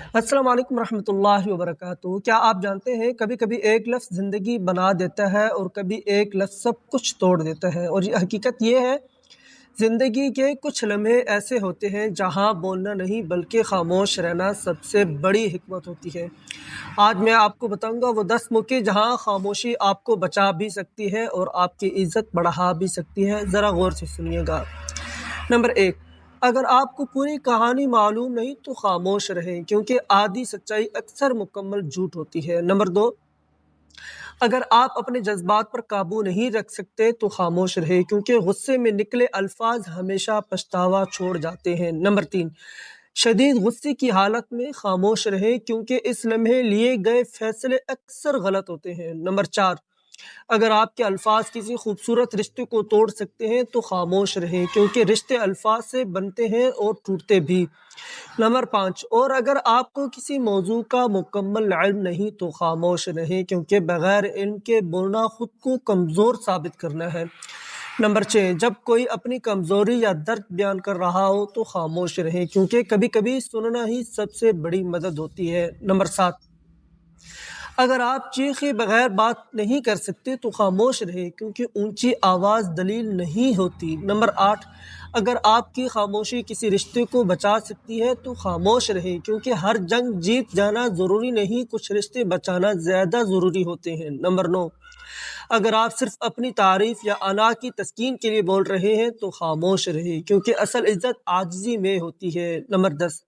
अस्सलाम वालेकुम रहमतुल्लाहि व बरकातुहू। क्या आप जानते हैं कभी कभी एक लफ्ज़ ज़िंदगी बना देता है और कभी एक लफ्ज़ सब कुछ तोड़ देता है। और ये हकीकत ये है, ज़िंदगी के कुछ लम्हे ऐसे होते हैं जहां बोलना नहीं बल्कि खामोश रहना सबसे बड़ी हिकमत होती है। आज मैं आपको बताऊंगा वो 10 मौके जहां खामोशी आपको बचा भी सकती है और आपकी इज्जत बढ़ा भी सकती है। ज़रा गौर से सुनिएगा। नंबर 1, अगर आपको पूरी कहानी मालूम नहीं तो खामोश रहें, क्योंकि आधी सच्चाई अक्सर मुकम्मल झूठ होती है। नंबर 2, अगर आप अपने जज्बात पर काबू नहीं रख सकते तो खामोश रहें, क्योंकि गुस्से में निकले अल्फाज हमेशा पछतावा छोड़ जाते हैं। नंबर 3, शदीद गुस्से की हालत में खामोश रहें, क्योंकि इस लम्हे लिए गए फैसले अक्सर गलत होते हैं। नंबर 4, अगर आपके अल्फाज किसी खूबसूरत रिश्ते को तोड़ सकते हैं तो खामोश रहें, क्योंकि रिश्ते अल्फाज से बनते हैं और टूटते भी। नंबर 5, और अगर आपको किसी मौजू का मुकम्मल इल्म नहीं तो खामोश रहें, क्योंकि बगैर इल्म के बोलना खुद को कमज़ोर साबित करना है। नंबर 6, जब कोई अपनी कमज़ोरी या दर्द बयान कर रहा हो तो खामोश रहें, क्योंकि कभी कभी सुनना ही सबसे बड़ी मदद होती है। नंबर 7, अगर आप चीखे बगैर बात नहीं कर सकते तो खामोश रहे, क्योंकि ऊंची आवाज़ दलील नहीं होती। नंबर 8, अगर आपकी खामोशी किसी रिश्ते को बचा सकती है तो खामोश रहे, क्योंकि हर जंग जीत जाना ज़रूरी नहीं, कुछ रिश्ते बचाना ज़्यादा ज़रूरी होते हैं। नंबर 9, अगर आप सिर्फ अपनी तारीफ या अना की तस्कीन के लिए बोल रहे हैं तो खामोश रहे, क्योंकि असल इज्जत आजिज़ी में होती है। नंबर 10,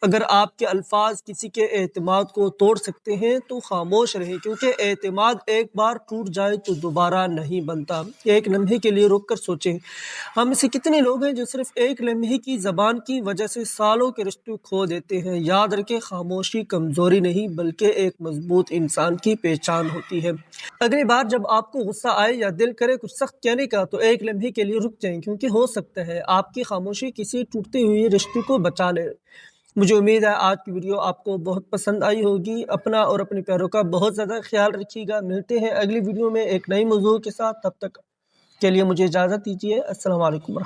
अगर आपके अल्फाज किसी के एतमाद को तोड़ सकते हैं तो खामोश रहें, क्योंकि एतमाद एक बार टूट जाए तो दोबारा नहीं बनता। एक लम्हे के लिए रुक कर सोचें, हम में से कितने लोग हैं जो सिर्फ एक लम्हे की ज़बान की वजह से सालों के रिश्ते खो देते हैं। याद रखें, खामोशी कमज़ोरी नहीं बल्कि एक मजबूत इंसान की पहचान होती है। अगली बार जब आपको गुस्सा आए या दिल करे कुछ सख्त कहने का तो एक लम्हे के लिए रुक जाएं, क्योंकि हो सकता है आपकी खामोशी किसी टूटते हुए रिश्ते को बचा ले। मुझे उम्मीद है आज की वीडियो आपको बहुत पसंद आई होगी। अपना और अपने प्यारों का बहुत ज़्यादा ख्याल रखिएगा। मिलते हैं अगली वीडियो में एक नई मौजू के साथ। तब तक के लिए मुझे इजाज़त दीजिए। अस्सलाम वालेकुम।